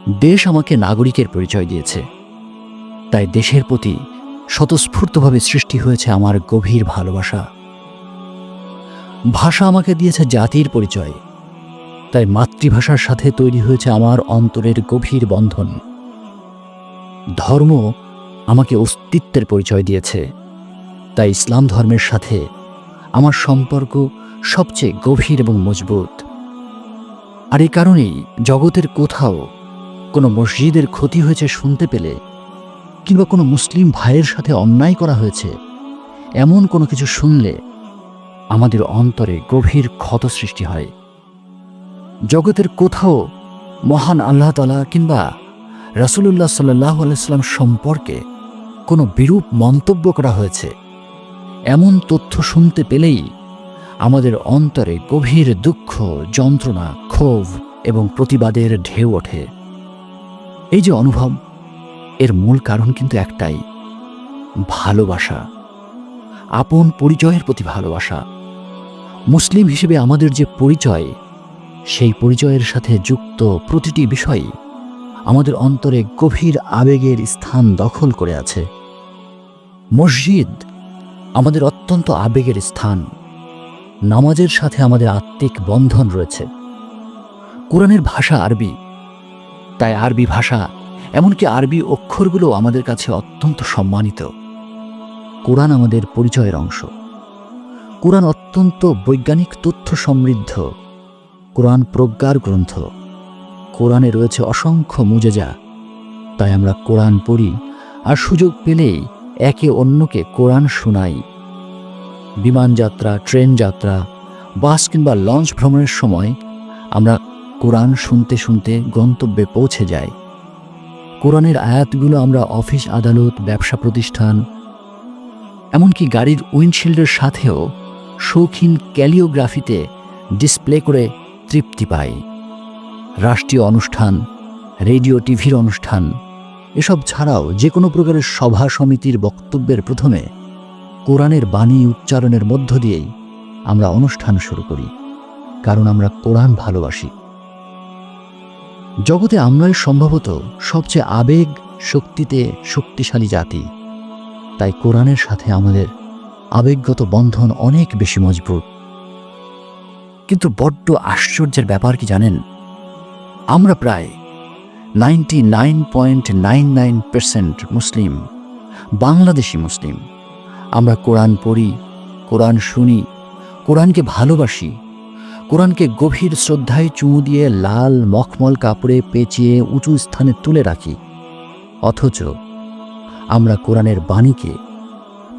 দেশ আমাকে নাগরিকের পরিচয় দিয়েছে, তাই দেশের প্রতি স্বতঃস্ফূর্তভাবে সৃষ্টি হয়েছে আমার গভীর ভালোবাসা। ভাষা আমাকে দিয়েছে জাতির পরিচয়, তাই মাতৃভাষার সাথে তৈরি হয়েছে আমার অন্তরের গভীর বন্ধন। ধর্ম আমাকে অস্তিত্বের পরিচয় দিয়েছে, তাই ইসলাম ধর্মের সাথে আমার সম্পর্ক সবচেয়ে গভীর এবং মজবুত। আর এই কারণেই জগতের কোথাও কোনো মসজিদের ক্ষতি হয়েছে শুনতে পেলে, কিংবা কোনো মুসলিম ভাইয়ের সাথে অন্যায় করা হয়েছে এমন কোনো কিছু শুনলে আমাদের অন্তরে গভীর ক্ষত সৃষ্টি হয়। জগতের কোথাও মহান আল্লাহ তাআলা কিংবা রাসূলুল্লাহ সাল্লাল্লাহু আলাইহি ওয়াসাল্লাম সম্পর্কে কোনো বিরূপ মন্তব্য করা হয়েছে এমন তথ্য শুনতে পেলেই আমাদের অন্তরে গভীর দুঃখ, যন্ত্রণা, ক্ষোভ এবং প্রতিবাদের ঢেউ ওঠে। এই যে অনুভব, এর মূল কারণ কিন্তু একটাই: ভালোবাসা, আপন পরিচয়ের প্রতি ভালোবাসা। মুসলিম হিসেবে আমাদের যে পরিচয়, সেই পরিচয়ের সাথে যুক্ত প্রতিটি বিষয়ই আমাদের অন্তরে গভীর আবেগের স্থান দখল করে আছে। মসজিদ আমাদের অত্যন্ত আবেগের স্থান। নামাজের সাথে আমাদের আত্মিক বন্ধন রয়েছে। কোরআনের ভাষা আরবি, তাই আরবি ভাষা, এমনকি আরবি অক্ষরগুলো আমাদের কাছে অত্যন্ত সম্মানিত। কোরআন আমাদের পরিচয়ের অংশ। কোরআন অত্যন্ত বৈজ্ঞানিক তথ্য সমৃদ্ধ। কোরআন প্রজ্ঞার গ্রন্থ। কোরআনে রয়েছে অসংখ্য মুজেজা, তাই আমরা কোরআন পড়ি আর সুযোগ পেলেই একে অন্যকে কোরআন শোনাই। বিমান যাত্রা, ট্রেন যাত্রা, বাস কিংবা লঞ্চ ভ্রমণের সময় আমরা কোরআন শুনতে শুনতে গন্তব্যে পৌঁছে যাই। কোরআনের আয়াতগুলো আমরা অফিস, আদালত, ব্যবসা প্রতিষ্ঠান, এমনকি গাড়ির উইন্ডশিল্ডের সাথেও শৌখিন ক্যালিওগ্রাফিতে ডিসপ্লে করে তৃপ্তি পাই। রাষ্ট্রীয় অনুষ্ঠান, রেডিও, টিভির অনুষ্ঠান, এসব ছাড়াও যে কোনো প্রকারের সভা সমিতির বক্তব্যের প্রথমে কোরআনের বাণী উচ্চারণের মধ্য দিয়েই আমরা অনুষ্ঠান শুরু করি, কারণ আমরা কোরআন ভালোবাসি। জগতে আমরাই সম্ভবত সবচেয়ে আবেগ শক্তিতে শক্তিশালী জাতি, তাই কোরআনের সাথে আমাদের আবেগগত বন্ধন অনেক বেশি মজবুত। কিন্তু বড্ড আশ্চর্যের ব্যাপার কি জানেন? আমরা প্রায় 99.99% মুসলিম, বাংলাদেশি মুসলিম। আমরা কোরআন পড়ি, কোরআন শুনি, কোরআনকে ভালোবাসি, কোরআনকে গভীর শ্রদ্ধায় চুমু দিয়ে লাল মখমল কাপড়ে পেঁচিয়ে উঁচু স্থানে তুলে রাখি। অথচ আমরা কোরআনের বাণীকে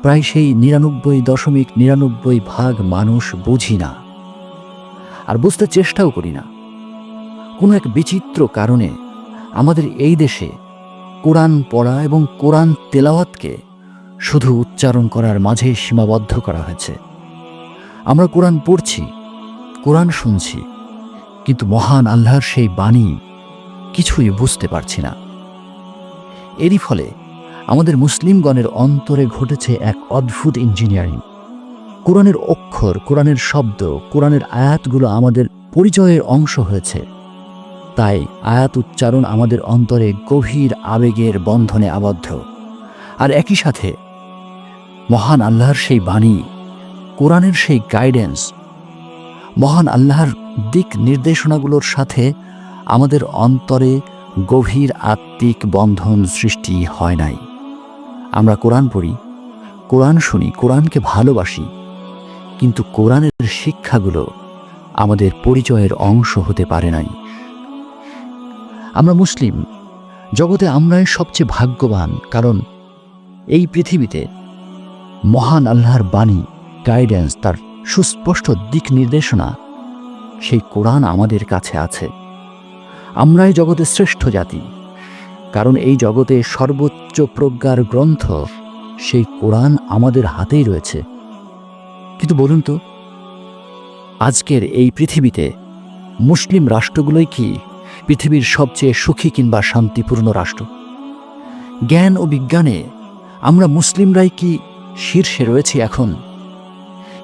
প্রায় সেই 99.99% মানুষ বুঝি না, আর বুঝতে চেষ্টাও করি না। কোনো এক বিচিত্র কারণে আমাদের এই দেশে কোরআন পড়া এবং কোরআন তেলাওয়াতকে শুধু উচ্চারণ করার মাঝে সীমাবদ্ধ করা হয়েছে। আমরা কোরআন পড়ছি, কোরআন শুনছি, কিন্তু মহান আল্লাহর সেই বাণী কিছুই বুঝতে পারছি না। এরই ফলে আমাদের মুসলিমগণের অন্তরে ঘটেছে এক অদ্ভুত ইঞ্জিনিয়ারিং। কোরআনের অক্ষর, কোরআনের শব্দ, কোরআনের আয়াতগুলো আমাদের পরিচয়ের অংশ হয়েছে, তাই আয়াত উচ্চারণ আমাদের অন্তরে গভীর আবেগের বন্ধনে আবদ্ধ। আর একই সাথে মহান আল্লাহর সেই বাণী, কোরআনের সেই গাইডেন্স, মহান আল্লাহর দিক নির্দেশনাগুলোর সাথে আমাদের অন্তরে গভীর আত্মিক বন্ধন সৃষ্টি হয় নাই। আমরা কোরআন পড়ি, কোরআন শুনি, কোরআনকে ভালোবাসি, কিন্তু কোরআনের শিক্ষাগুলো আমাদের পরিচয়ের অংশ হতে পারে নাই। আমরা মুসলিম, জগতে আমরাই সবচেয়ে ভাগ্যবান, কারণ এই পৃথিবীতে মহান আল্লাহর বাণী, গাইডেন্স, তার সুস্পষ্ট দিক নির্দেশনা, সেই কোরআন আমাদের কাছে আছে। আমরাই জগতের শ্রেষ্ঠ জাতি, কারণ এই জগতে সর্বোচ্চ প্রজ্ঞার গ্রন্থ, সেই কোরআন আমাদের হাতেই রয়েছে। কিন্তু বলুন তো, আজকের এই পৃথিবীতে মুসলিম রাষ্ট্রগুলোই কি পৃথিবীর সবচেয়ে সুখী কিংবা শান্তিপূর্ণ রাষ্ট্র? জ্ঞান ও বিজ্ঞানে আমরা মুসলিমরাই কি শীর্ষে রয়েছি এখন?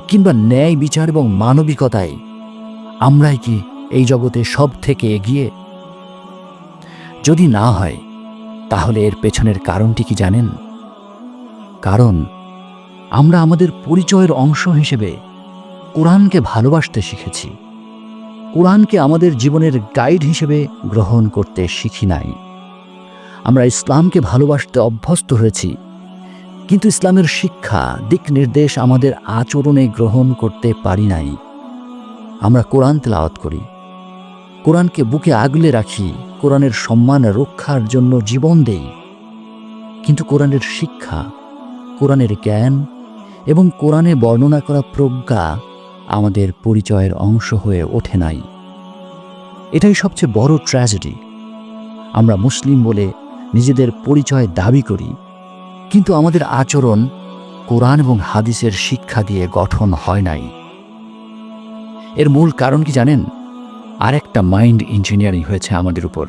কিংবা ন্যায় বিচার এবং মানবিকতায় আমরাই কি এই জগতে সব থেকে এগিয়ে? যদি না হয় তাহলে এর পেছনের কারণটি কি জানেন? কারণ আমরা আমাদের পরিচয়ের অংশ হিসেবে কোরআনকে ভালোবাসতে শিখেছি, কোরআনকে আমাদের জীবনের গাইড হিসেবে গ্রহণ করতে শিখি নাই। আমরা ইসলামকে ভালোবাসতে অভ্যস্ত হয়েছি, কিন্তু ইসলামের শিক্ষা, দিক নির্দেশ আমাদের আচরণে গ্রহণ করতে পারি নাই। আমরা কোরআন তেলাওয়াত করি, কোরআনকে বুকে আগলে রাখি, কোরআনের সম্মান রক্ষার জন্য জীবন দেই, কিন্তু কোরআনের শিক্ষা, কোরআনের জ্ঞান এবং কোরআনে বর্ণনা করা প্রজ্ঞা আমাদের পরিচয়ের অংশ হয়ে ওঠে নাই। এটাই সবচেয়ে বড় ট্র্যাজেডি। আমরা মুসলিম বলে নিজেদের পরিচয় দাবি করি, কিন্তু আমাদের আচরণ কোরআন এবং হাদিসের শিক্ষা দিয়ে গঠন হয় নাই। এর মূল কারণ কি জানেন? আরেকটা মাইন্ড ইঞ্জিনিয়ারিং হয়েছে আমাদের উপর।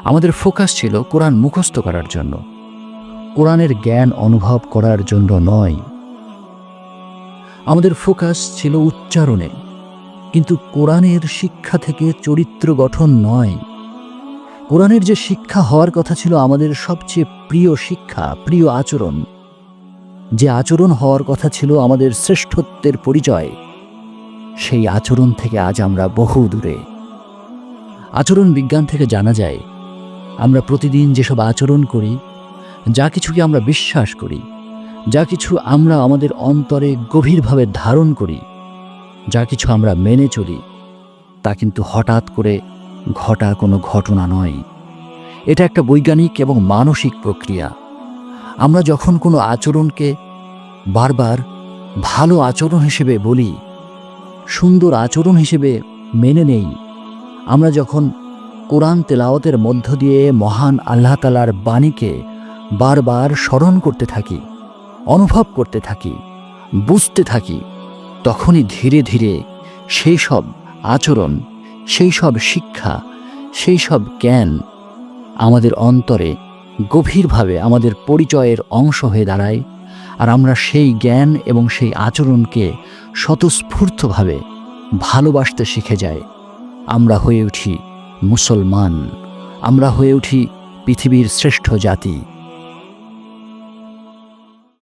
আমাদের ফোকাস ছিল কোরআন মুখস্থ করার জন্য, কোরআনের জ্ঞান অনুভব করার জন্য নয়। আমাদের ফোকাস ছিল উচ্চারণে, কিন্তু কোরআনের শিক্ষা থেকে চরিত্র গঠন নয়। কোরআনের যে শিক্ষা হওয়ার কথা ছিল আমাদের সবচেয়ে প্রিয় শিক্ষা, প্রিয় আচরণ, যে আচরণ হওয়ার কথা ছিল আমাদের শ্রেষ্ঠত্বের পরিচয়, সেই আচরণ থেকে আজ আমরা বহু দূরে। আচরণ বিজ্ঞান থেকে জানা যায়, আমরা প্রতিদিন যেসব আচরণ করি, যা কিছুকে আমরা বিশ্বাস করি, যা কিছু আমরা আমাদের অন্তরে গভীরভাবে ধারণ করি, যা কিছু আমরা মেনে চলি, তা কিন্তু হঠাৎ করে ঘটা কোনো ঘটনা নয়। এটা একটা বৈজ্ঞানিক এবং মানসিক প্রক্রিয়া। আমরা যখন কোনো আচরণকে বারবার ভালো আচরণ হিসেবে বলি, সুন্দর আচরণ হিসেবে মেনে নেই, আমরা যখন কোরআন তেলাওয়াতের মধ্য দিয়ে মহান আল্লাহ তাআলার বাণীকে বারবার স্মরণ করতে থাকি, অনুভব করতে থাকি, বুঝতে থাকি, তখনই ধীরে ধীরে সেই সব আচরণ, সেই সব শিক্ষা, সেই সব জ্ঞান আমাদের অন্তরে গভীরভাবে আমাদের পরিচয়ের অংশ হয়ে দাঁড়ায়। আর আমরা সেই জ্ঞান এবং সেই আচরণকে স্বতঃস্ফূর্তভাবে ভালোবাসতে শিখে যাই। আমরা হয়ে উঠি মুসলমান, আমরা হয়ে উঠি পৃথিবীর শ্রেষ্ঠ জাতি।